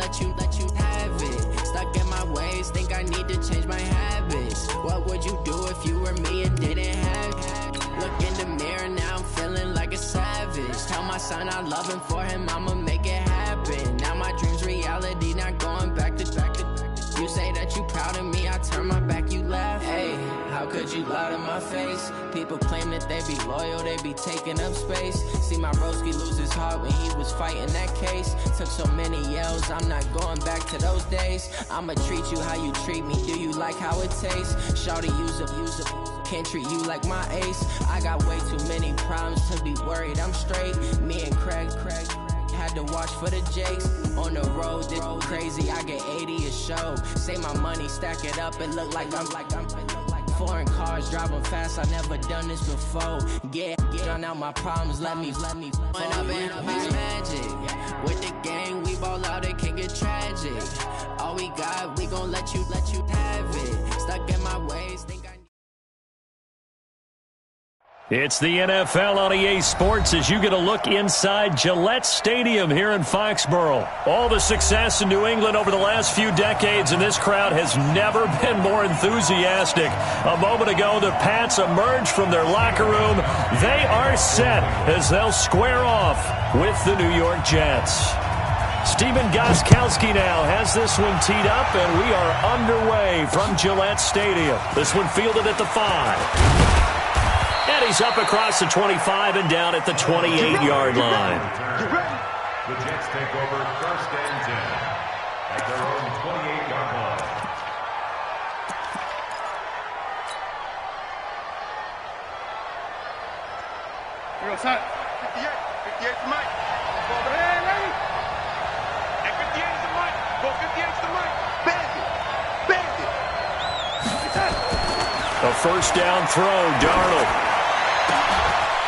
let you have it. Stuck in my ways, think I need to change my habits. What would you do if you were me and didn't have it? Look in the mirror, now I'm feeling like a savage. Tell my son I love him, for him I'ma make it happen. Now my dream's reality, not going back to. You say that you proud of me, I turn my back, you laugh. Hey, how could you lie to my face? People claim that they be loyal, they be taking up space. See my broski lose his heart when he was fighting that case. Took so many yells, I'm not going back to those days. I'ma treat you how you treat me, do you like how it tastes? Shawty, use up, can't treat you like my ace. I got way too many problems to be worried, I'm straight. Me and Craig had to watch for the Jakes. On the road, this crazy, I get 80 a show. Say my money, stack it up, it look like I'm foreign cars, driving fast, I never done this before. Get drown out my problems, let me When up in mix magic. With the gang, we ball out, it can get tragic. All we got, we gon' let you have it. Stuck in my ways, think I. It's the NFL on EA Sports as you get a look inside Gillette Stadium here in Foxborough. All the success in New England over the last few decades, and this crowd has never been more enthusiastic. A moment ago, the Pats emerged from their locker room. They are set as they'll square off with the New York Jets. Steven Gostkowski now has this one teed up, and we are underway from Gillette Stadium. This one fielded at the 5. And he's up across the 25 and down at the 28-yard line. The Jets take over 1st and 10 at their own 28-yard line. Here goes Hunt. 58 to Mike. Hey, ready? At 58 to Mike. Go 58 to Mike. Bandit. A first down throw, Darnold.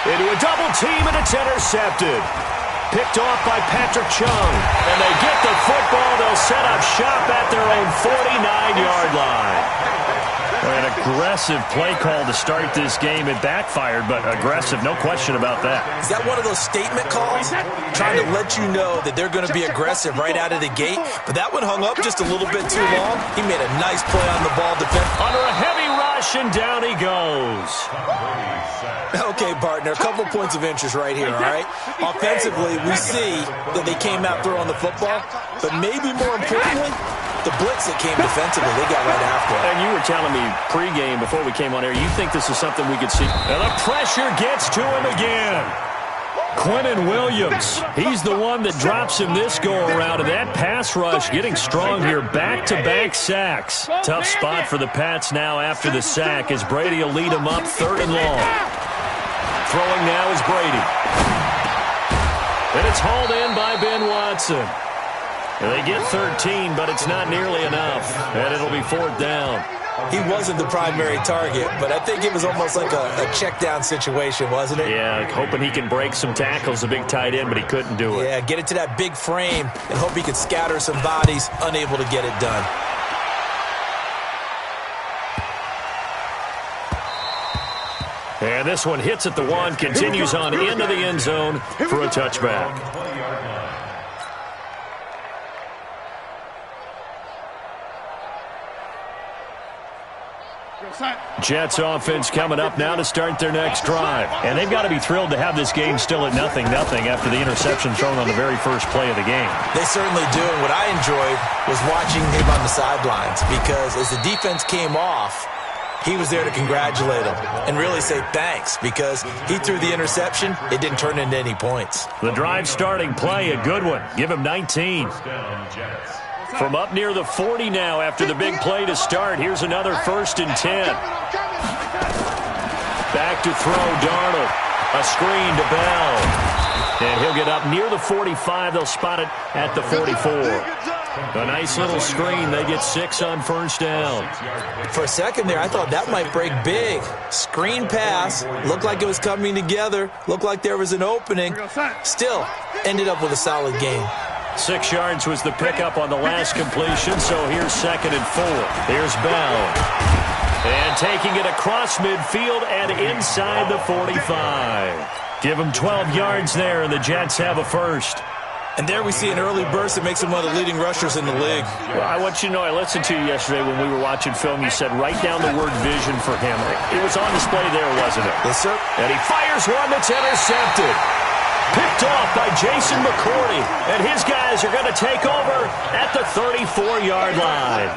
Into a double team, and it's intercepted. Picked off by Patrick Chung. And they get the football. They'll set up shop at their own 49-yard line. An aggressive play call to start this game. It backfired, but aggressive, no question about that. Is that one of those statement calls? Trying to let you know that they're going to be aggressive right out of the gate. But that one hung up just a little bit too long. He made a nice play on the ball. Under a heavy rush, and down he goes. Okay, partner, a couple points of interest right here, all right? Offensively, we see that they came out throwing the football, but maybe more importantly, the blitz that came defensively, they got right after it. And you were telling me pregame before we came on air, you think this is something we could see. And the pressure gets to him again. Quentin Williams, he's the one that drops him this go-around, and that pass rush getting strong here, back-to-back sacks. Tough spot for the Pats now after the sack as Brady will lead them up 3rd and long. Throwing now is Brady. And it's hauled in by Ben Watson. And they get 13, but it's not nearly enough. And it'll be 4th down. He wasn't the primary target, but I think it was almost like a check-down situation, wasn't it? Yeah, hoping he can break some tackles, a big tight end, but he couldn't do it. Yeah, get it to that big frame and hope he could scatter some bodies, unable to get it done. And this one hits at the 1, continues on into the end zone for a touchback. Jets offense coming up now to start their next drive. And they've got to be thrilled to have this game still at 0-0 after the interception thrown on the very first play of the game. They certainly do. And what I enjoyed was watching him on the sidelines because as the defense came off, he was there to congratulate him and really say thanks because he threw the interception. It didn't turn into any points. The drive starting play, a good one. Give him 19. From up near the 40 now after the big play to start. Here's another 1st and 10. Back to throw, Darnold. A screen to Bell. And he'll get up near the 45. They'll spot it at the 44. A nice little screen. They get 6 on 1st down. For a second there, I thought that might break big. Screen pass. Looked like it was coming together. Looked like there was an opening. Still, ended up with a solid game. 6 yards was the pickup on the last completion, so here's 2nd and 4. Here's Bell. And taking it across midfield and inside the 45. Give them 12 yards there, and the Jets have a first. And there we see an early burst that makes him one of the leading rushers in the league. Well, I want you to know, I listened to you yesterday when we were watching film. You said write down the word vision for him. It was on display there, wasn't it? Yes, sir. And he fires one that's intercepted. Picked off by Jason McCourty. And his guys are going to take over at the 34-yard line.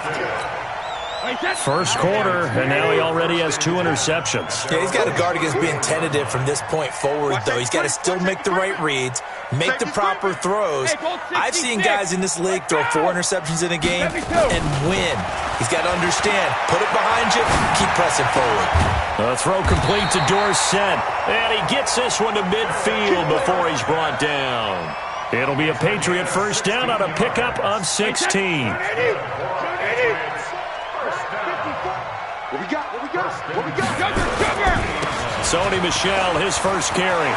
First quarter, and now he already has 2 interceptions. Yeah, he's got to guard against being tentative from this point forward, though. He's got to still make the right reads, make the proper throws. I've seen guys in this league throw 4 interceptions in a game and win. He's got to understand, put it behind you, keep pressing forward. The throw complete to Dorsett, and he gets this one to midfield before he's brought down. It'll be a Patriot first down on a pickup of 16. What we got? Sony Michel, his first carry.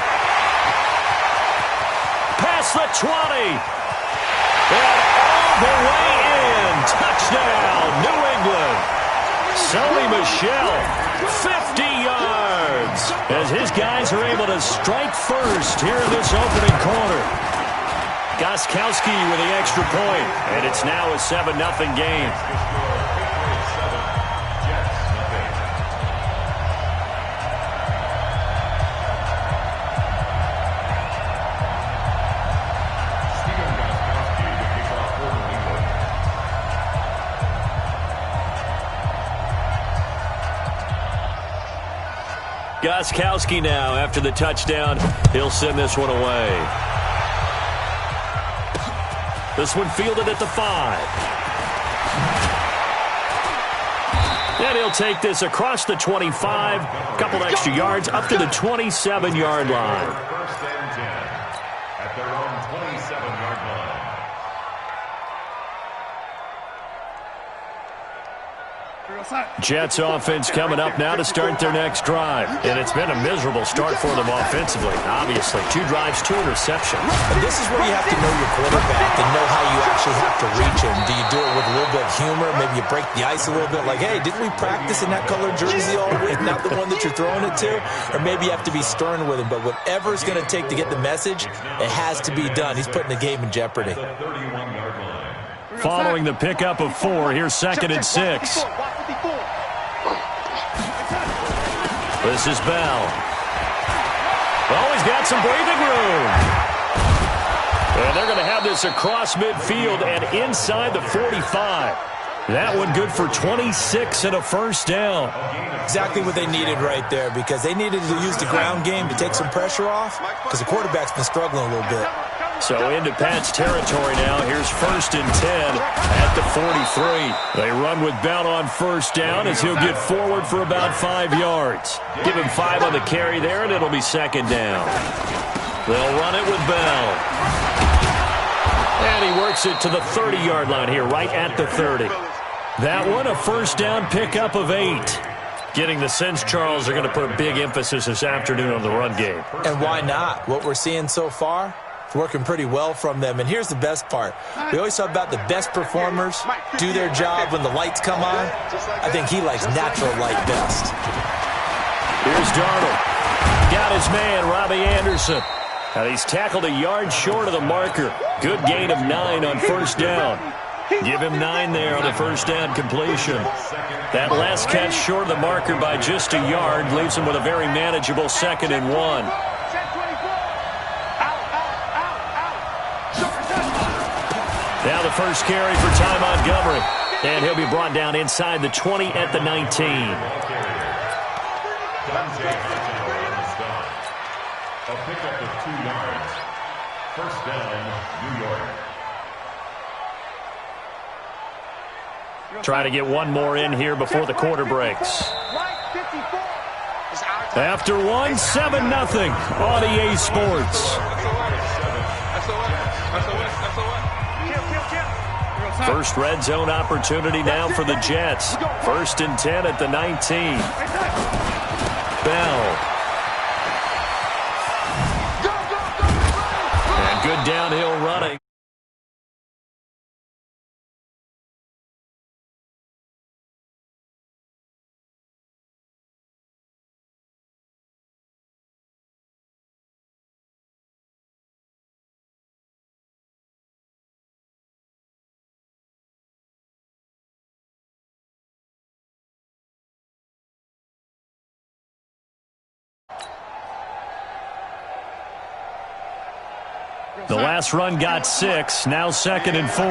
Past the 20. And all the way in. Touchdown, New England. Sony Michel, 50 yards. As his guys are able to strike first here in this opening quarter. Gostkowski with the extra point. And it's now a 7-0 game. Gostkowski now, after the touchdown, he'll send this one away. This one fielded at the 5. And he'll take this across the 25, a couple extra yards, up to the 27-yard line. First and 10 at their own 27-yard line. Jets offense coming up now to start their next drive. And it's been a miserable start for them offensively. Obviously, 2 drives, 2 interceptions. And this is where you have to know your quarterback and know how you actually have to reach him. Do you do it with a little bit of humor? Maybe you break the ice a little bit like, hey, didn't we practice in that colored jersey all week? Not the one that you're throwing it to? Or maybe you have to be stern with him. But whatever it's going to take to get the message, it has to be done. He's putting the game in jeopardy. Following the pickup of 4, here's 2nd and 6. This is Bell. Oh, he's got some breathing room. And they're going to have this across midfield and inside the 45. That one good for 26 and a first down. Exactly what they needed right there, because they needed to use the ground game to take some pressure off, because the quarterback's been struggling a little bit. So into Pat's territory now. Here's 1st and 10 at the 43. They run with Bell on first down as he'll get forward for about 5 yards. Give him 5 on the carry there, and it'll be 2nd down. They'll run it with Bell. And he works it to the 30-yard line here, right at the 30. That one, a first down pickup of 8. Getting the sense Charles are going to put a big emphasis this afternoon on the run game. And why not? What we're seeing so far, it's working pretty well from them. And here's the best part. We always talk about the best performers do their job when the lights come on. I think he likes natural light best. Here's Darnold. Got his man, Robbie Anderson. And he's tackled a yard short of the marker. Good gain of 9 on first down. Give him 9 there on the first down completion. That last catch short of the marker by just a yard leaves him with a very manageable 2nd and 1. Now the first carry for Ty Montgomery. And he'll be brought down inside the 20 at the 19. A pickup of 2 yards. First down, New York. Trying to get one more in here before the quarter breaks. After one, 7-0 on EA Sports. First red zone opportunity now for the Jets. 1st and 10 at the 19. Bell. And good downhill running. The last run got 6. Now 2nd and 4.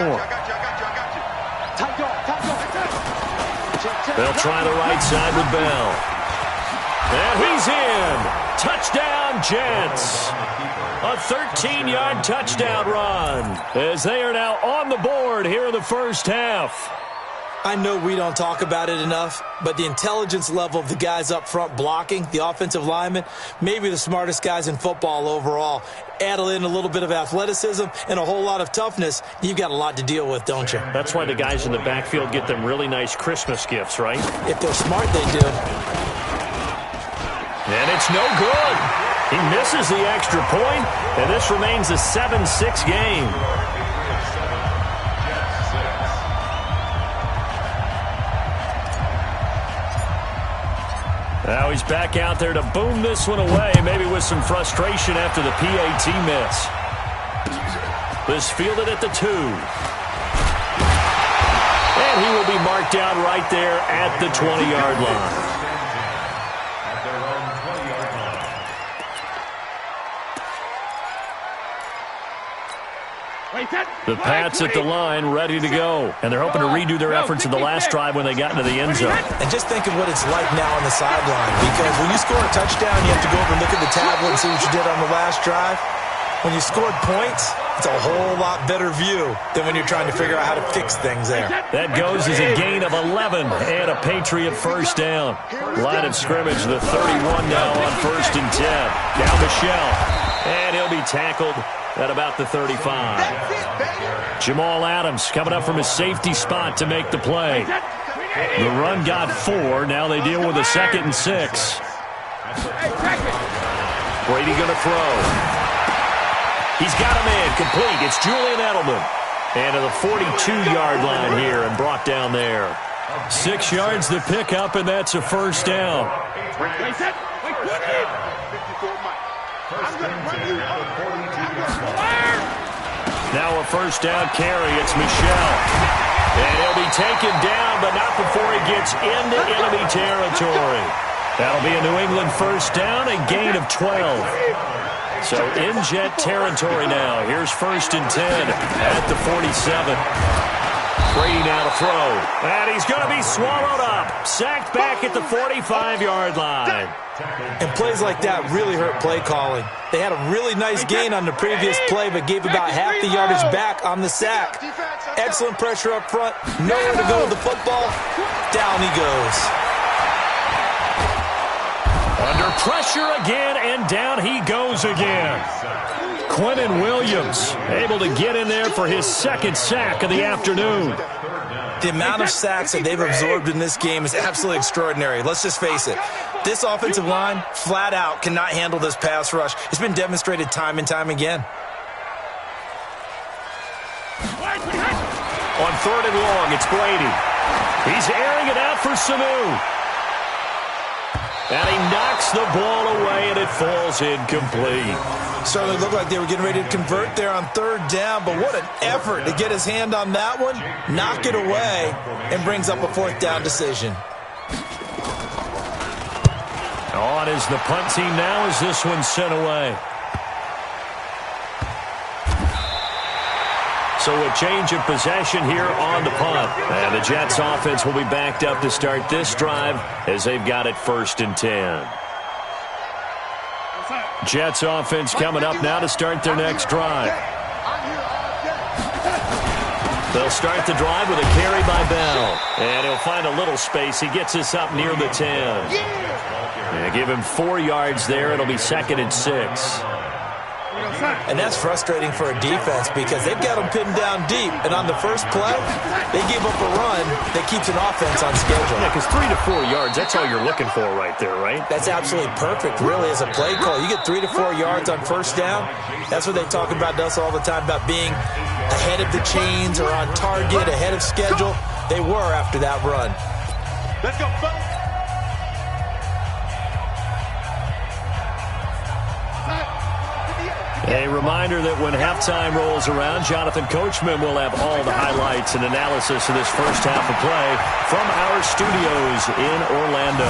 They'll try the right side with Bell. And he's in. Touchdown, Jets. A 13-yard touchdown run as they are now on the board here in the first half. I know we don't talk about it enough, but the intelligence level of the guys up front blocking, the offensive linemen, maybe the smartest guys in football overall. Add in a little bit of athleticism and a whole lot of toughness, you've got a lot to deal with, don't you? That's why the guys in the backfield get them really nice Christmas gifts, right? If they're smart, they do. And it's no good. He misses the extra point, and this remains a 7-6 game. Now he's back out there to boom this one away, maybe with some frustration after the PAT miss. This fielded at the 2. And he will be marked down right there at the 20-yard line. The Pats at the line, ready to go. And they're hoping to redo their efforts in the last drive when they got into the end zone. And just think of what it's like now on the sideline. Because when you score a touchdown, you have to go over and look at the tablet and see what you did on the last drive. When you scored points, it's a whole lot better view than when you're trying to figure out how to fix things there. That goes as a gain of 11 and a Patriot first down. Line of scrimmage, the 31 now on 1st and 10. Down Michelle. And he'll be tackled at about the 35. Jamal Adams coming up from his safety spot to make the play. The run got 4. Now they deal with a 2nd and 6. Brady going to throw. He's got him in. Complete. It's Julian Edelman. And to the 42-yard line here and brought down there. 6 yards to pick up, and that's a first down. Now a first down carry. It's Michelle. And he'll be taken down, but not before he gets into enemy territory. That'll be a New England first down, a gain of 12. So in Jet territory now. Here's 1st and 10 at the 47. Brady now to throw. And he's going to be swallowed up. Sacked back at the 45-yard line. And plays like that really hurt play calling. They had a really nice gain on the previous play, but gave about half the yardage back on the sack. Excellent pressure up front. Nowhere to go with the football. Down he goes. Under pressure again, and down he goes again. Quentin Williams able to get in there for his 2nd sack of the afternoon. The amount of sacks that they've absorbed in this game is absolutely extraordinary. Let's just face it. This offensive line, flat out, cannot handle this pass rush. It's been demonstrated time and time again. On 3rd and long, it's Brady. He's airing it out for Sanu. And he knocks the ball away, and it falls incomplete. Certainly looked like they were getting ready to convert there on 3rd down, but what an effort to get his hand on that one, knock it away, and brings up a 4th down decision. On is the punt team now as this one's sent away. So a change of possession here on the punt. And the Jets offense will be backed up to start this drive as they've got it 1st and 10. Jets offense coming up now to start their next drive. They'll start the drive with a carry by Bell. And he'll find a little space. He gets us up near the 10. And give him 4 yards there. It'll be 2nd and 6. And that's frustrating for a defense because they've got them pinned down deep. And on the first play, they gave up a run that keeps an offense on schedule. Yeah, because 3 to 4 yards, that's all you're looking for right there, right? That's absolutely perfect, really, as a play call. You get 3 to 4 yards on first down. That's what they talk about to us all the time, about being ahead of the chains or on target, ahead of schedule. They were after that run. Let's go, folks. A reminder that when halftime rolls around, Jonathan Coachman will have all the highlights and analysis of this first half of play from our studios in Orlando.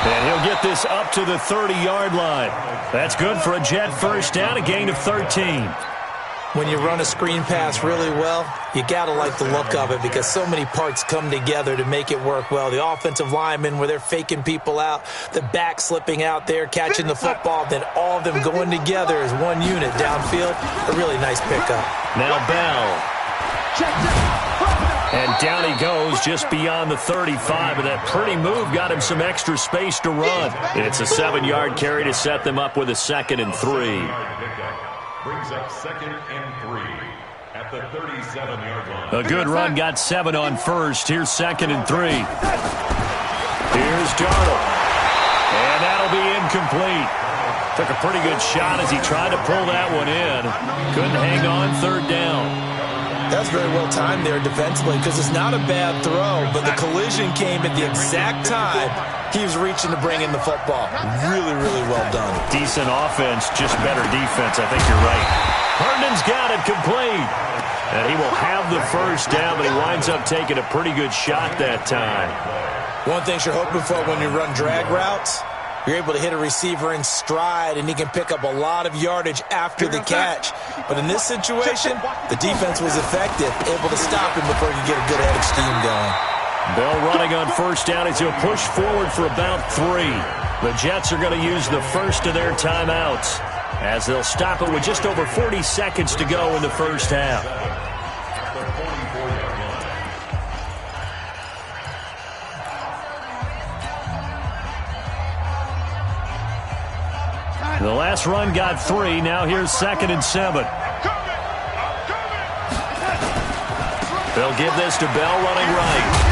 And he'll get this up to the 30-yard line. That's good for a Jet first down, a gain of 13. When you run a screen pass really well, you got to like the look of it because so many parts come together to make it work well. The offensive linemen, where they're faking people out, the back slipping out there, catching the football, then all of them going together as one unit downfield. A really nice pickup. Now Bell. And down he goes just beyond the 35, and that pretty move got him some extra space to run. It's a 7-yard carry to set them up with a 2nd and 3. Brings up 2nd and 3 at the 37-yard line. A good run got 7 on first. Here's 2nd and 3. Here's Darnold. And that'll be incomplete. Took a pretty good shot as he tried to pull that one in. Couldn't hang on 3rd down. That's very well timed there defensively because it's not a bad throw, but the collision came at the exact time he was reaching to bring in the football. Really, really well done. Decent offense, just better defense. I think you're right. Herndon's got it complete. And he will have the first down, but he winds up taking a pretty good shot that time. One thing you're hoping for when you run drag routes, you're able to hit a receiver in stride, and he can pick up a lot of yardage after the catch. But in this situation, the defense was effective, able to stop him before you get a good head of steam going. Bell running on first down as he'll push forward for about 3. The Jets are going to use the first of their timeouts as they'll stop it with just over 40 seconds to go in the first half. The last run got 3. Now here's 2nd and 7. They'll give this to Bell running right.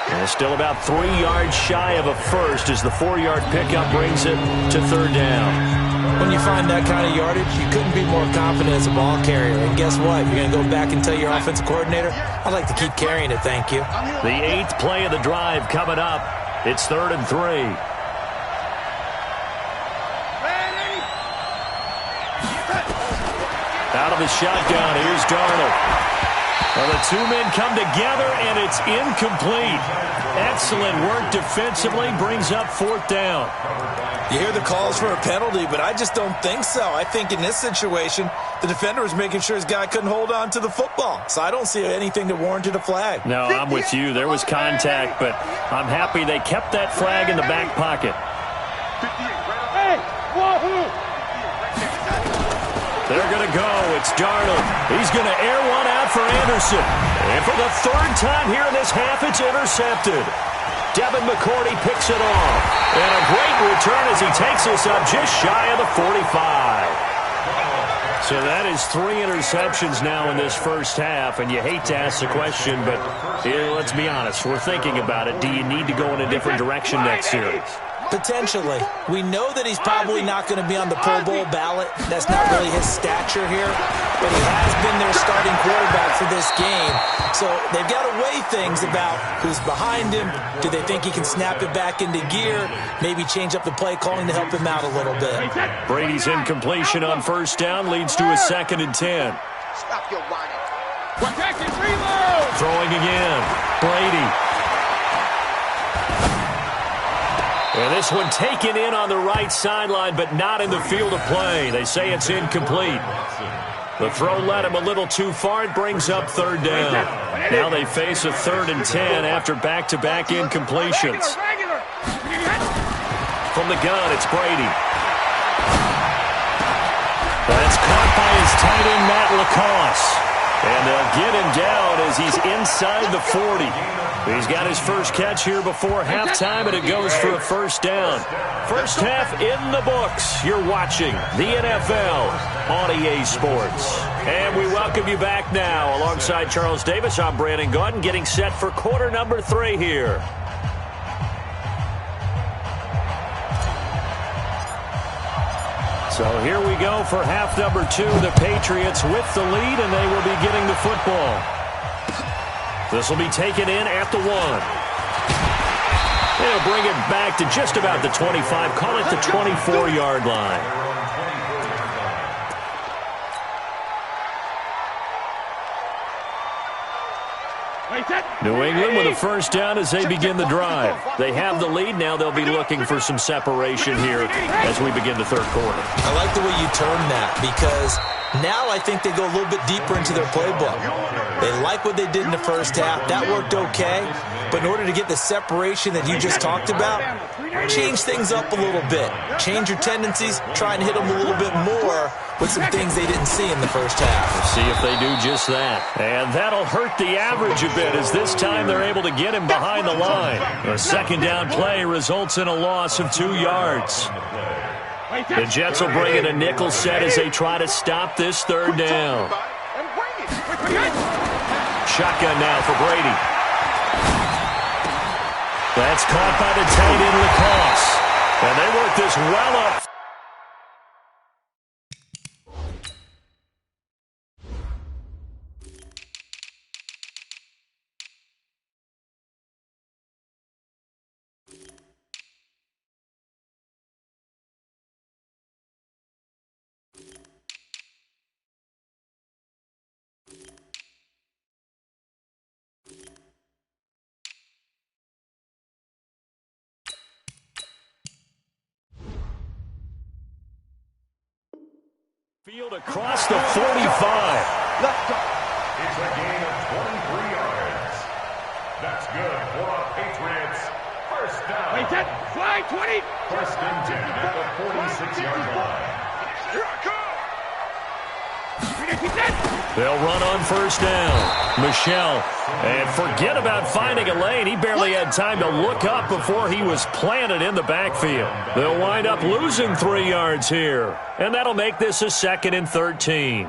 And still about 3 yards shy of a first as the 4-yard pickup brings it to 3rd down. When you find that kind of yardage, you couldn't be more confident as a ball carrier. And guess what? You're going to go back and tell your offensive coordinator, I'd like to keep carrying it, thank you. The 8th play of the drive coming up. It's 3rd and 3. Out of the shotgun, here's Darnold. Well, the 2 men come together, and it's incomplete. Excellent work defensively, brings up 4th down. You hear the calls for a penalty, but I just don't think so. I think in this situation, the defender was making sure his guy couldn't hold on to the football. So I don't see anything that warranted a flag. No, I'm with you. There was contact, but I'm happy they kept that flag in the back pocket. Hey, wahoo! They're going to go. It's Darnold. He's going to air one out for Anderson. And for the 3rd time here in this half, it's intercepted. Devin McCourty picks it off. And a great return as he takes us up just shy of the 45. So that is 3 interceptions now in this first half. And you hate to ask the question, but let's be honest. We're thinking about it. Do you need to go in a different direction next series? Potentially. We know that he's probably not going to be on the Pro Bowl ballot. That's not really his stature here. But he has been their starting quarterback for this game. So they've got to weigh things about who's behind him. Do they think he can snap it back into gear? Maybe change up the play calling to help him out a little bit. Brady's incompletion on first down leads to a 2nd and 10. Stop your whining. Protect it, reload! Throwing again. Brady. And this one taken in on the right sideline, but not in the field of play. They say it's incomplete. The throw led him a little too far. It brings up 3rd down. Now they face a 3rd and 10 after back-to-back incompletions. From the gun, it's Brady. That's caught by his tight end, Matt LaCosse. And they'll get him down as he's inside the 40. He's got his first catch here before halftime, and it goes for a first down. First half in the books. You're watching the NFL on EA Sports. And we welcome you back now. Alongside Charles Davis, I'm Brandon Gaudin, getting set for quarter number 3 here. So here we go for half number 2. The Patriots with the lead, and they will be getting the football. This will be taken in at the 1. They'll bring it back to just about the 25. Call it the 24-yard line. New England with a first down as they begin the drive. They have the lead. Now they'll be looking for some separation here as we begin the third quarter. I like the way you term that because now I think they go a little bit deeper into their playbook. They like what they did in the first half. That worked okay. But in order to get the separation that you just talked about, change things up a little bit. Change your tendencies. Try and hit them a little bit more with some things they didn't see in the first half. See if they do just that. And that'll hurt the average a bit as this time they're able to get him behind the line. A second down play results in a loss of 2 yards. The Jets will bring in a nickel set as they try to stop this third down. Shotgun now for Brady. That's caught by the tight end Lacoste. And they work this well up. Field across the 45. It's a gain of 23 yards. That's good for a Patriots first down. Wait, that flag 20. First and 10 at the 46-yard line. Here I come. They'll run on first down. Michelle. And forget about finding a lane. He barely had time to look up before he was planted in the backfield. They'll wind up losing 3 yards here. And that'll make this a 2nd and 13.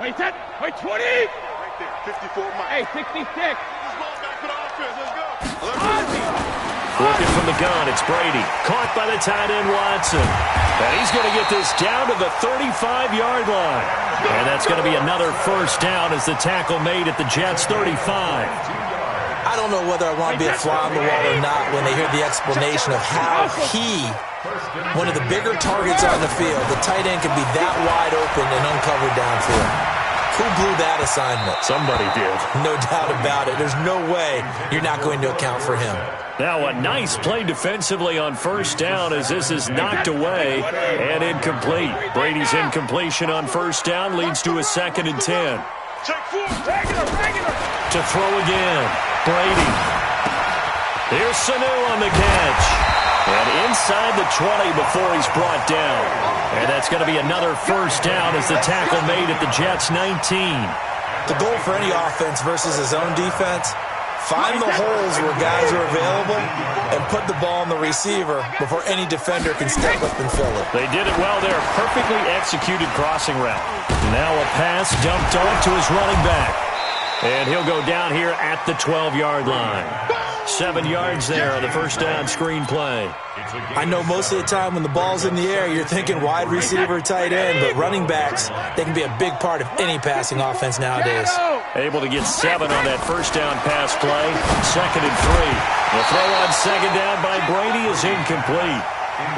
Wait, that. Wait, 20. Right there, 54 miles. Hey, 66. This ball back for the offense. Let's go. Working from the gun, it's Brady. Caught by the tight end, Watson. And he's going to get this down to the 35-yard line. And that's going to be another first down as the tackle made at the Jets' 35. I don't know whether I want to be a fly on the wall or not when they hear the explanation of how one of the bigger targets on the field, the tight end can be that wide open and uncovered downfield. Who blew that assignment? Somebody did. No doubt about it. There's no way you're not going to account for him. Now a nice play defensively on first down as this is knocked away and incomplete. Brady's incompletion on first down leads to a 2nd and 10. To throw again. Brady. Here's Sanu on the catch. And inside the 20 before he's brought down. And that's going to be another first down as the tackle made at the Jets' 19. The goal for any offense versus his own defense, find the holes where guys are available and put the ball on the receiver before any defender can step up and fill it. They did it well there. Perfectly executed crossing route. Now a pass dumped off to his running back. And he'll go down here at the 12-yard line. 7 yards there on the first down screen play. I know most of the time when the ball's in the air, you're thinking wide receiver, tight end, but running backs, they can be a big part of any passing offense nowadays. Able to get 7 on that first down pass play. 2nd and 3. The throw on second down by Brady is incomplete.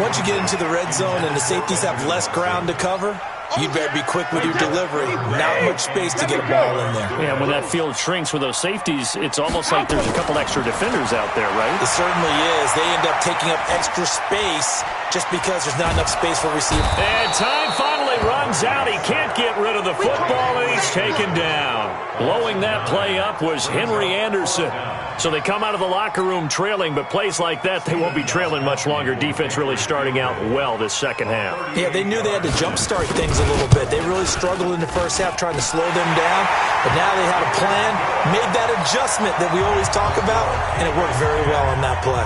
Once you get into the red zone and the safeties have less ground to cover, you better be quick with your delivery. Not much space to get a ball in there. Yeah, when that field shrinks with those safeties, it's almost like there's a couple extra defenders out there, right? It certainly is. They end up taking up extra space just because there's not enough space for receivers. And time finally runs out. He can't get rid of the football, and he's taken down. Blowing that play up was Henry Anderson. So they come out of the locker room trailing, but plays like that, they won't be trailing much longer. Defense really starting out well this second half. Yeah, they knew they had to jumpstart things a little bit. They really struggled in the first half trying to slow them down, but now they had a plan, made that adjustment that we always talk about, and it worked very well on that play.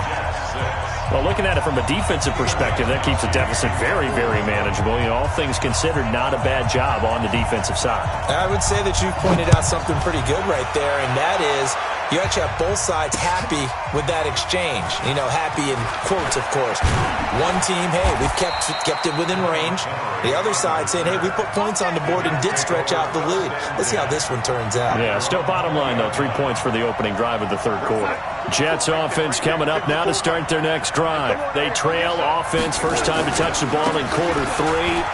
Well, looking at it from a defensive perspective, that keeps the deficit very, very manageable. You know, all things considered, not a bad job on the defensive side. I would say that you've pointed out something pretty good right there, and that is you actually have both sides happy with that exchange. You know, happy in quotes, of course. One team, hey, we've kept it within range. The other side saying, hey, we put points on the board and did stretch out the lead. Let's see how this one turns out. Yeah, still bottom line, though, 3 points for the opening drive of the third quarter. Jets offense coming up now to start their next drive. They trail offense, first time to touch the ball in quarter 3,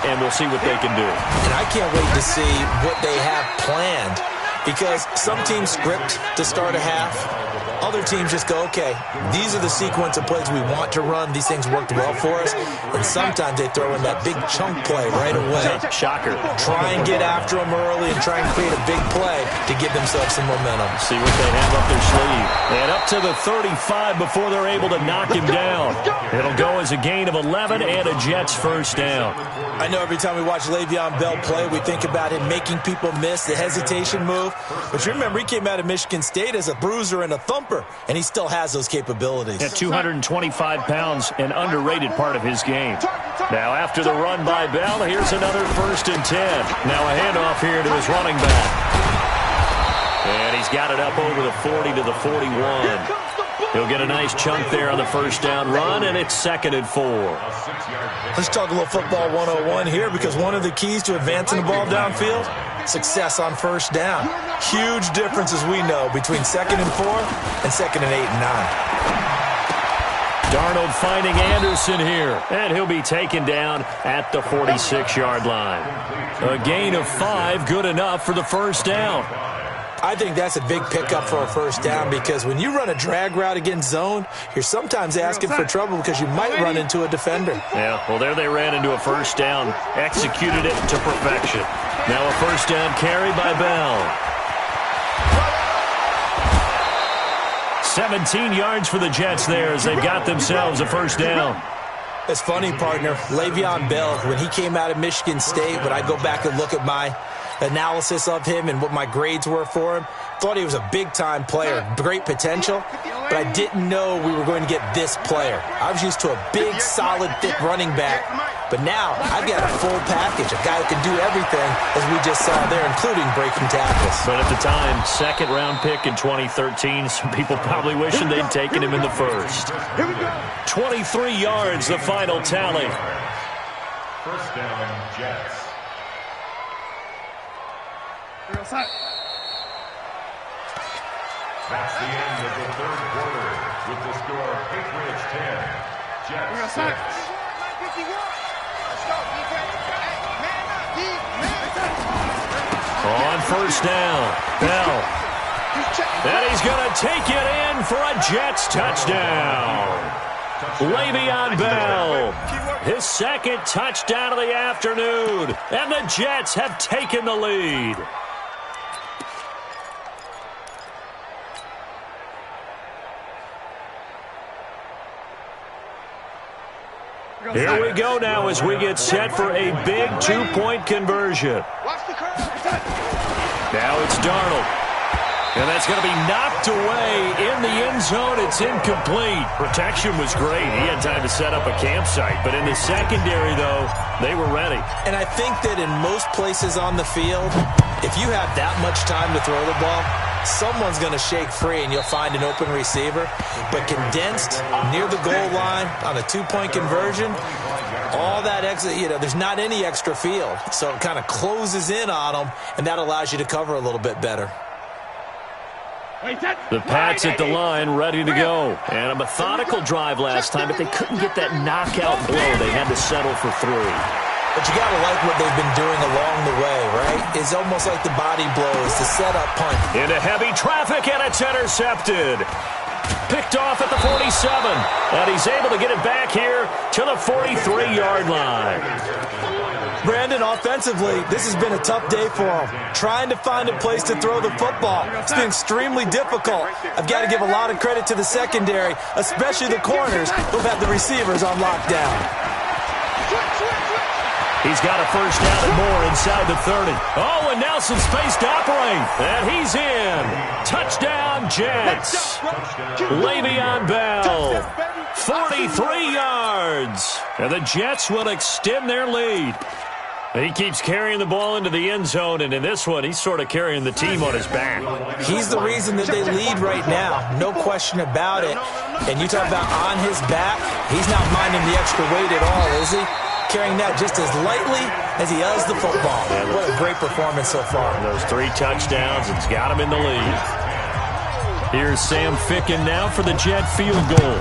and we'll see what they can do. And I can't wait to see what they have planned, because some teams script to start a half. Other teams just go, okay, these are the sequence of plays we want to run. These things worked well for us. And sometimes they throw in that big chunk play right away. Shocker. Try and get after them early and try and create a big play to give themselves some momentum. See what they have up their sleeve. And up to the 35 before they're able to knock him down. It'll go as a gain of 11 and a Jets first down. I know every time we watch Le'Veon Bell play, we think about him making people miss, the hesitation move. But you remember, he came out of Michigan State as a bruiser and a thumper, and he still has those capabilities. At 225 pounds, an underrated part of his game. Now, after the run by Bell, here's another 1st and 10. Now a handoff here to his running back. And he's got it up over the 40 to the 41. He'll get a nice chunk there on the first down run, and it's 2nd and 4. Let's talk a little football 101 here, because one of the keys to advancing the ball downfield, success on first down. Huge difference, as we know, between 2nd and 4 and 2nd and 8 and 9. Darnold finding Anderson here, and he'll be taken down at the 46-yard line. A gain of 5, good enough for the first down. I think that's a big pickup for a first down, because when you run a drag route against zone, you're sometimes asking for trouble because you might run into a defender. Yeah, well, there they ran into a first down, executed it to perfection. Now a first down carry by Bell. 17 yards for the Jets there as they've got themselves a first down. It's funny, partner. Le'Veon Bell, when he came out of Michigan State, when I go back and look at my analysis of him and what my grades were for him, thought he was a big-time player, great potential, but I didn't know we were going to get this player. I was used to a big, solid, thick running back, but now I've got a full package, a guy who can do everything, as we just saw there, including breaking tackles. But at the time, 2nd-round pick in 2013, some people probably wishing they'd taken him in the first. 23 yards, the final tally. First down, Jets. That's the end of the third quarter with the score Patriots 10, Jets 6. On first down, Bell. And he's going to take it in for a Jets touchdown. Le'Veon Bell, his 2nd touchdown of the afternoon, and the Jets have taken the lead. Here we go now as we get set for a big 2-point conversion. Now it's Darnold. And that's going to be knocked away in the end zone. It's incomplete. Protection was great. He had time to set up a campsite. But in the secondary, though, they were ready. And I think that in most places on the field, if you have that much time to throw the ball, someone's going to shake free and you'll find an open receiver. But condensed near the goal line on a 2-point conversion, all that extra, there's not any extra field. So it kind of closes in on them, and that allows you to cover a little bit better. The Pats at the line, ready to go. And a methodical drive last time, but they couldn't get that knockout blow. They had to settle for 3. But you got to like what they've been doing along the way, right? It's almost like the body blows, the setup punt. Into heavy traffic, and it's intercepted. Picked off at the 47. And he's able to get it back here to the 43-yard line. Brandon, offensively, this has been a tough day for him. Trying to find a place to throw the football. It's been extremely difficult. I've got to give a lot of credit to the secondary, especially the corners who've had the receivers on lockdown. He's got a first down and more inside the 30. Oh, and now some space to operate. And he's in. Touchdown, Jets. Le'Veon Bell, 43 yards. And the Jets will extend their lead. He keeps carrying the ball into the end zone, and in this one, he's sort of carrying the team on his back. He's the reason that they lead right now. No question about it. And you talk about on his back, he's not minding the extra weight at all, is he? Carrying that just as lightly as he does the football. What a great performance so far. Those 3 touchdowns, it's got him in the lead. Here's Sam Ficken now for the Jet field goal.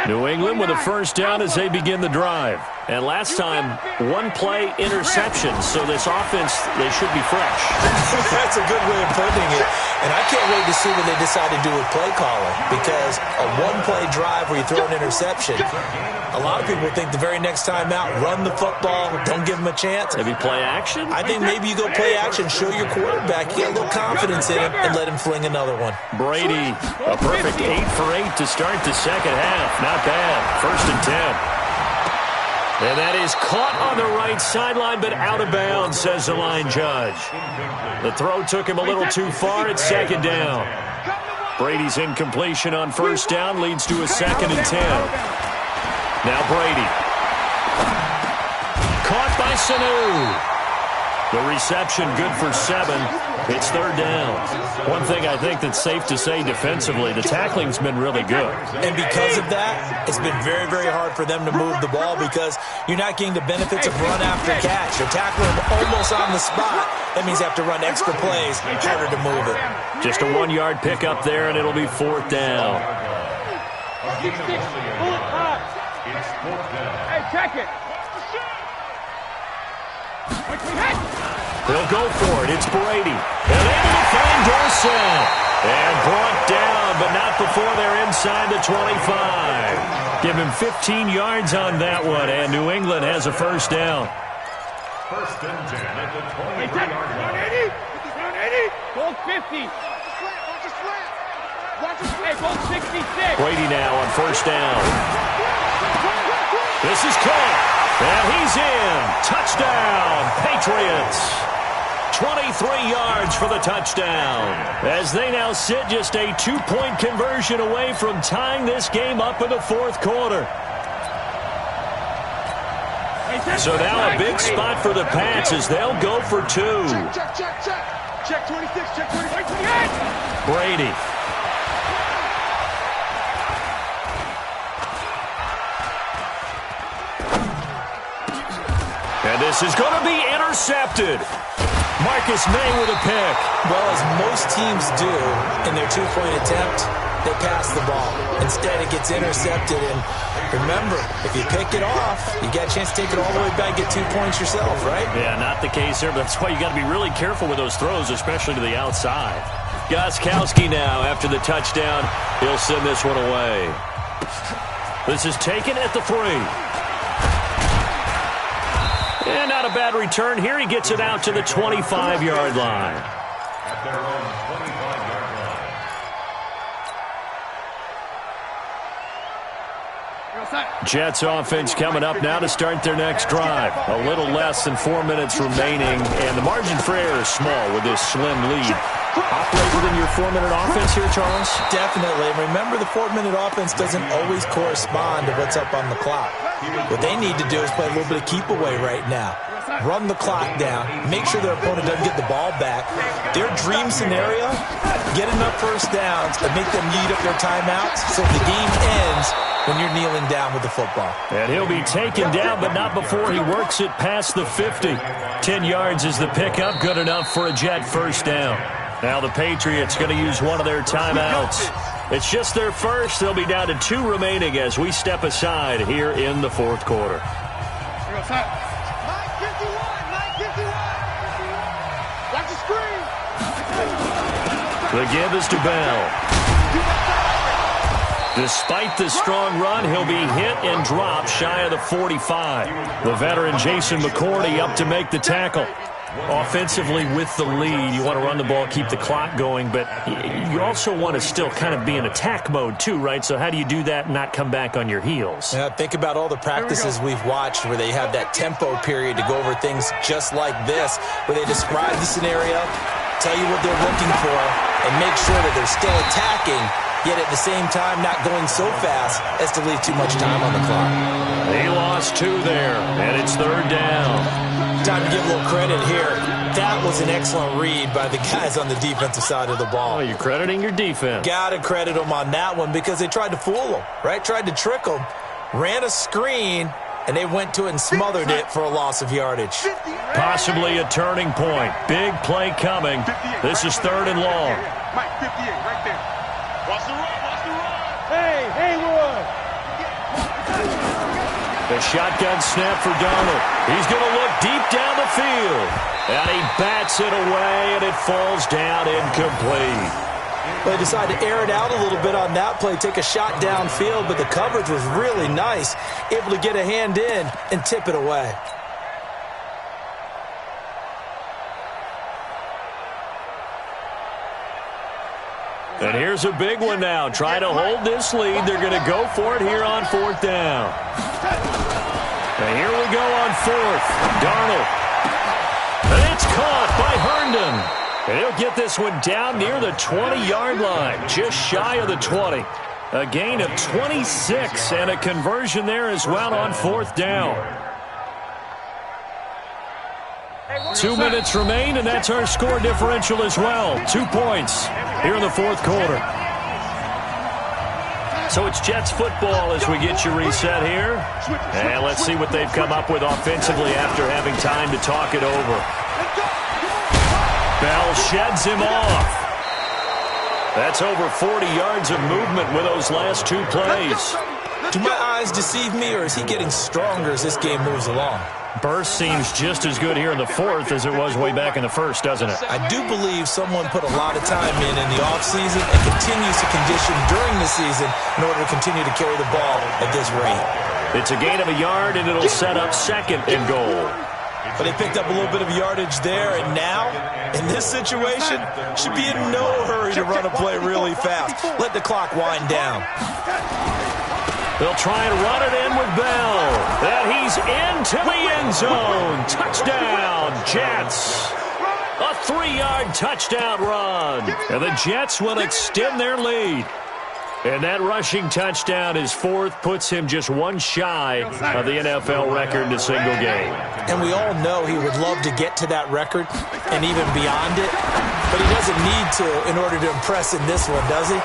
New England with a first down as they begin the drive. And last time, 1-play interception, so this offense, they should be fresh. That's a good way of putting it. And I can't wait to see what they decide to do with play calling, because a 1-play drive where you throw an interception, a lot of people think the very next time out, run the football, don't give them a chance. Maybe play action? I think maybe you go play action, show your quarterback, get a little confidence in him, and let him fling another one. Brady, a perfect 8 for 8 to start the second half. Not bad. 1st and 10. And that is caught on the right sideline, but out of bounds, says the line judge. The throw took him a little too far. It's 2nd down. Brady's incompletion on 1st down leads to a 2nd and 10. Now Brady. Caught by Sanu. The reception good for 7. It's 3rd down. One thing I think that's safe to say defensively, the tackling's been really good. And because of that, it's been very, very hard for them to move the ball because you're not getting the benefits of run after catch. You're tackling them almost on the spot. That means you have to run extra plays, harder to move it. Just a 1-yard pickup there, and it'll be 4th down. Hey, check it. They'll go for it. It's Brady. And able to find Dorsett. And brought down, but not before they're inside the 25. Give him 15 yards on that one, and New England has a 1st down. 1st and 10 at the 23-yard line. 180. Goal 50. Hey, goal 66. Brady now on 1st down. This is caught. And he's in. Touchdown, Patriots. 23 yards for the touchdown. As they now sit just a 2-point conversion away from tying this game up in the 4th quarter. So now a big spot for the Pats as they'll go for 2. Check 26, check 28. Brady. And this is going to be intercepted. Marcus May with a pick. Well, as most teams do in their 2-point attempt, they pass the ball. Instead, it gets intercepted. And remember, if you pick it off, you got a chance to take it all the way back, get 2 points yourself, right? Yeah, not the case here, but that's why you got to be really careful with those throws, especially to the outside. Gostkowski now after the touchdown. He'll send this one away. This is taken at the 3. And not a bad return here. He gets it out to the 25-yard line. At their own 25-yard line. Jets offense coming up now to start their next drive. A little less than 4 minutes remaining, and the margin for error is small with this slim lead. Operate within your 4-minute offense here, Charles? Definitely. And remember, the 4-minute offense doesn't always correspond to what's up on the clock. What they need to do is play a little bit of keep away right now. Run the clock down. Make sure their opponent doesn't get the ball back. Their dream scenario, get enough 1st downs and make them eat up their timeouts so the game ends when you're kneeling down with the football. And he'll be taken down, but not before he works it past the 50. 10 yards is the pickup. Good enough for a Jet 1st down. Now the Patriots going to use one of their timeouts. It's just their first. They'll be down to 2 remaining as we step aside here in the 4th quarter. Watch the screen. The give is to Bell. Despite the strong run, he'll be hit and dropped shy of the 45. The veteran Jason McCourty up to make the tackle. Offensively with the lead, you want to run the ball, keep the clock going, but you also want to still kind of be in attack mode too, right? So how do you do that and not come back on your heels? Yeah, think about all the practices we've watched where they have that tempo period to go over things just like this, where they describe the scenario, tell you what they're looking for, and make sure that they're still attacking, yet at the same time not going so fast as to leave too much time on the clock. He lost 2 there, and it's 3rd down. Time to give a little credit here. That was an excellent read by the guys on the defensive side of the ball. Oh, you're crediting your defense. Got to credit them on that one because they tried to fool them, right? Tried to trick them, ran a screen, and they went to it and smothered it for a loss of yardage. Possibly a turning point. Big play coming. This is 3rd and long. Mike, 58, right there. Watch the run, watch the run. Hey, Haywood. The shotgun snap for Donald. He's going to look deep down the field. And he bats it away, and it falls down incomplete. They decided to air it out a little bit on that play, take a shot downfield, but the coverage was really nice, able to get a hand in and tip it away. And here's a big one now. Try to hold this lead. They're going to go for it here on 4th down. And here we go on 4th. Darnold. And it's caught by Herndon. And he'll get this one down near the 20-yard line, just shy of the 20. A gain of 26 and a conversion there as well on 4th down. 2 minutes remain, and that's our score differential as well. 2 points here in the 4th quarter. So it's Jets football as we get you reset here. And let's see what they've come up with offensively after having time to talk it over. Bell sheds him off. That's over 40 yards of movement with those last 2 plays. Do my eyes deceive me, or is he getting stronger as this game moves along? Burst seems just as good here in the 4th as it was way back in the 1st, doesn't it? I do believe someone put a lot of time in the offseason and continues to condition during the season in order to continue to carry the ball at this rate. It's a gain of a yard, and it'll set up 2nd and goal. But they picked up a little bit of yardage there, and now, in this situation, should be in no hurry to run a play really fast. Let the clock wind down. They'll try and run it in with Bell. And he's into the end zone. Touchdown, Jets. A 3-yard touchdown run. And the Jets will extend their lead. And that rushing touchdown, his 4th, puts him just 1 shy of the NFL record in a single game. And we all know he would love to get to that record and even beyond it. But he doesn't need to in order to impress in this one, does he?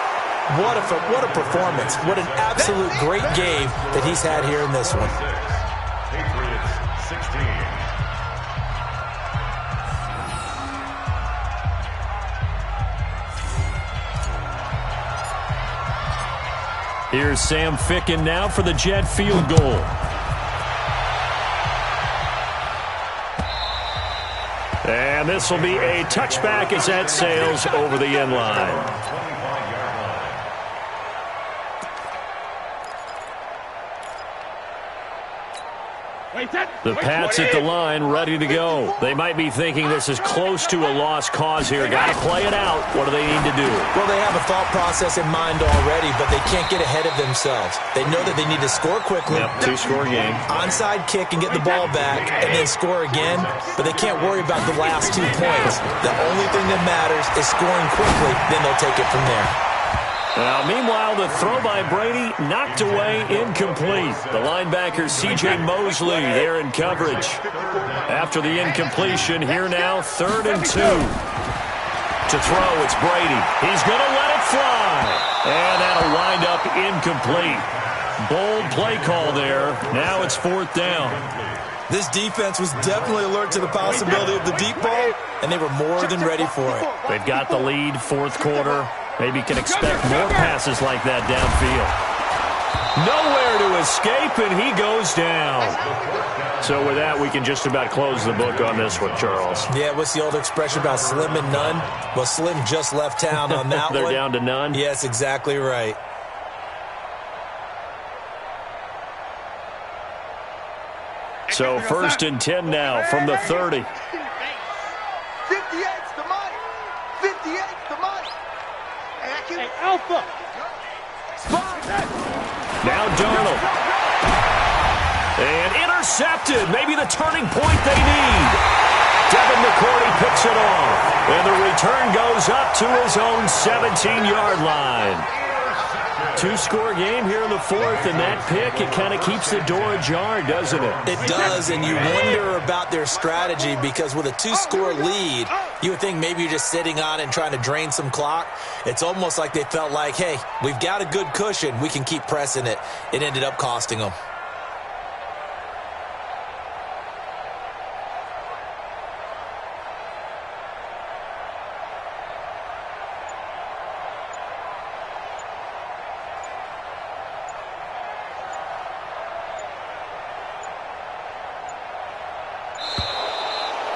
What a performance. What an absolute great game that he's had here in this one. Patriots 16. Here's Sam Ficken now for the Jet field goal. And this will be a touchback as that sails over the end line. The Pats at the line, ready to go. They might be thinking this is close to a lost cause here. Got to play it out. What do they need to do? Well, they have a thought process in mind already, but they can't get ahead of themselves. They know that they need to score quickly. Yep, 2-score game. Onside kick and get the ball back, and then score again. But they can't worry about the last 2 points. The only thing that matters is scoring quickly. Then they'll take it from there. Now, meanwhile, the throw by Brady knocked away, incomplete. The linebacker C.J. Mosley there in coverage. After the incompletion, here now, 3rd and 2. To throw, it's Brady. He's going to let it fly. And that'll wind up incomplete. Bold play call there. Now it's 4th down. This defense was definitely alert to the possibility of the deep ball, and they were more than ready for it. They've got the lead, 4th quarter. Maybe can expect more passes like that downfield. Nowhere to escape, and he goes down. So with that, we can just about close the book on this one, Charles. Yeah, what's the old expression about slim and none? Well, Slim just left town on that They're one. down to none? Yes, exactly right. So 1st and 10 now from the 30. Alpha. Now Darnold. And intercepted. Maybe the turning point they need. Devin McCourty picks it off. And the return goes up to his own 17-yard line. Two-score game here in the fourth, and that pick, it kind of keeps the door ajar, doesn't it? It does, and you wonder about their strategy because with a two-score lead, you would think maybe you're just sitting on it and trying to drain some clock. It's almost like they felt like, hey, we've got a good cushion. We can keep pressing it. It ended up costing them.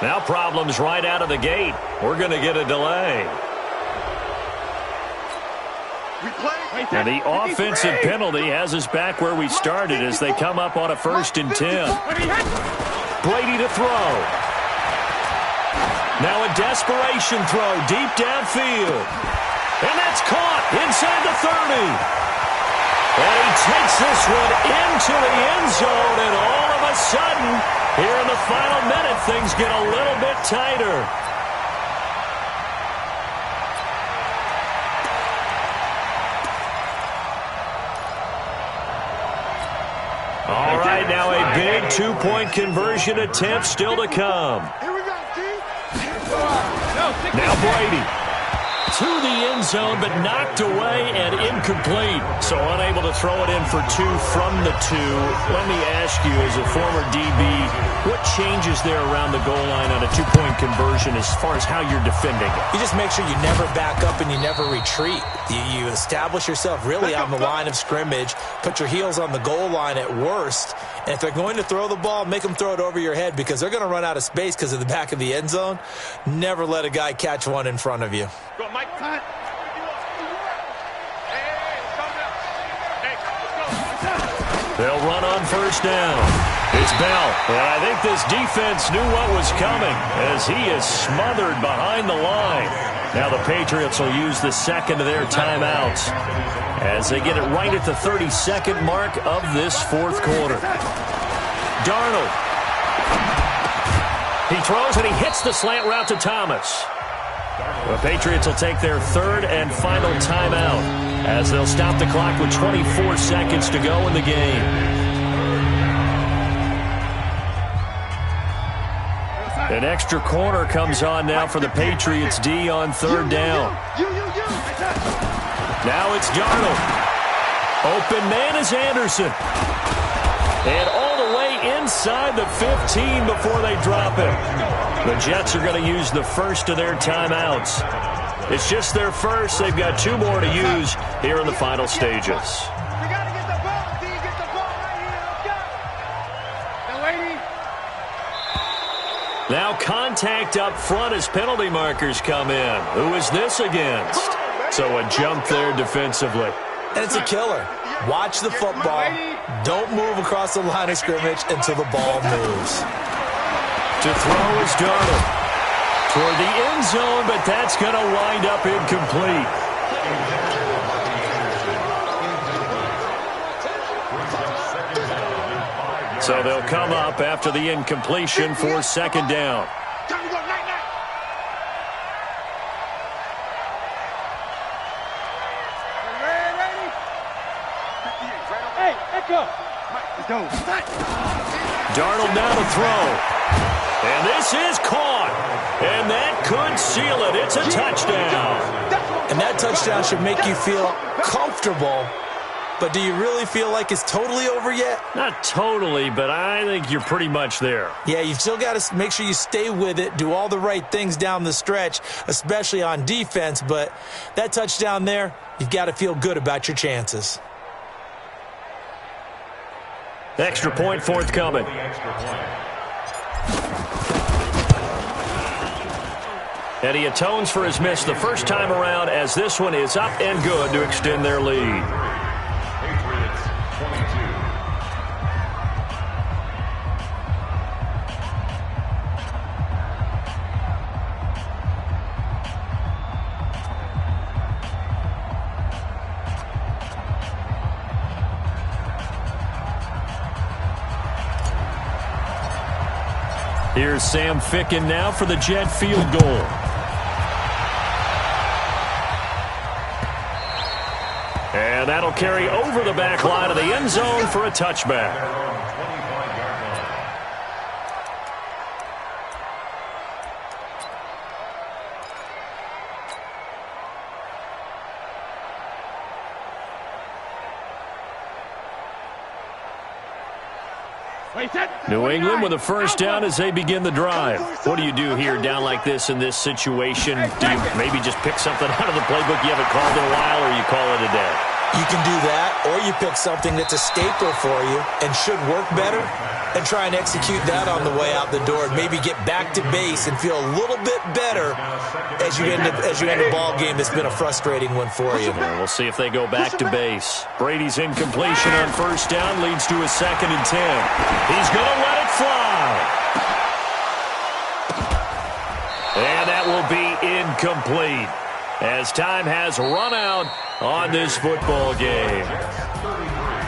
Now problems right out of the gate. We're going to get a delay. And the offensive penalty has us back where we started as they come up on a 1st and 10. Brady to throw. Now a desperation throw deep downfield. And that's caught inside the 30. And he takes this one into the end zone, and all of a sudden, here in the final minute, things get a little bit tighter. All right, now a big two-point conversion attempt still to come. Now Brady to the end zone, but knocked away and incomplete. So unable to throw it in for two from the two. Let me ask you, as a former DB, what changes there around the goal line on a two-point conversion as far as how you're defending it? You just make sure you never back up and you never retreat. You establish yourself really on the line of scrimmage, put your heels on the goal line at worst, and if they're going to throw the ball, make them throw it over your head because they're going to run out of space because of the back of the end zone. Never let a guy catch one in front of you. Go, Mike. They'll run on 1st down. It's Bell. And I think this defense knew what was coming as he is smothered behind the line. Now the Patriots will use the second of their timeouts as they get it right at the 32nd mark of this fourth quarter. Darnold. He throws and he hits the slant route to Thomas. The Patriots will take their third and final timeout as they'll stop the clock with 24 seconds to go in the game. An extra corner comes on now for the Patriots D on 3rd down. Now it's Darnold. Open man is Anderson. And all the way inside the 15 before they drop him. The Jets are going to use the first of their timeouts. It's just their first. They've got 2 more to use here in the final stages. We got to get the ball. D, get the ball right here. Let's go. Now, lady. Now contact up front as penalty markers come in. Who is this against? So a jump there defensively. And it's a killer. Watch the football. Don't move across the line of scrimmage until the ball moves. To throw is Darnold. Toward the end zone, but that's going to wind up incomplete. So they'll come up after the incompletion for 2nd down. Hey, Echo. Darnold now to throw. And this is caught. And that could seal it. It's a touchdown. And that touchdown should make you feel comfortable. But do you really feel like it's totally over yet? Not totally, but I think you're pretty much there. Yeah, you've still got to make sure you stay with it, do all the right things down the stretch, especially on defense. But that touchdown there, you've got to feel good about your chances. Extra point forthcoming. And he atones for his miss the first time around as this one is up and good to extend their lead. Patriots 22. Here's Sam Ficken now for the Jet field goal. And that'll carry over the back line of the end zone for a touchback. New England with a first down as they begin the drive. What do you do here down like this in this situation? Do you maybe just pick something out of the playbook you haven't called in a while, or you call it a day? You can do that, or you pick something that's a staple for you and should work better and try and execute that on the way out the door and maybe get back to base and feel a little bit better as you end a ball game that's been a frustrating one for you. Yeah, we'll see if they go back to base. Brady's incompletion on first down leads to a 2nd and 10. He's going to let it fly. And that will be incomplete as time has run out on this football game.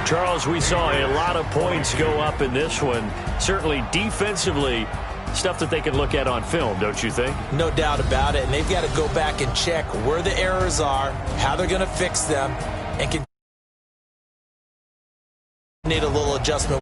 Charles, we saw a lot of points go up in this one. Certainly defensively, stuff that they can look at on film, don't you think? No doubt about it. And they've got to go back and check where the errors are, how they're going to fix them, and need a little adjustment.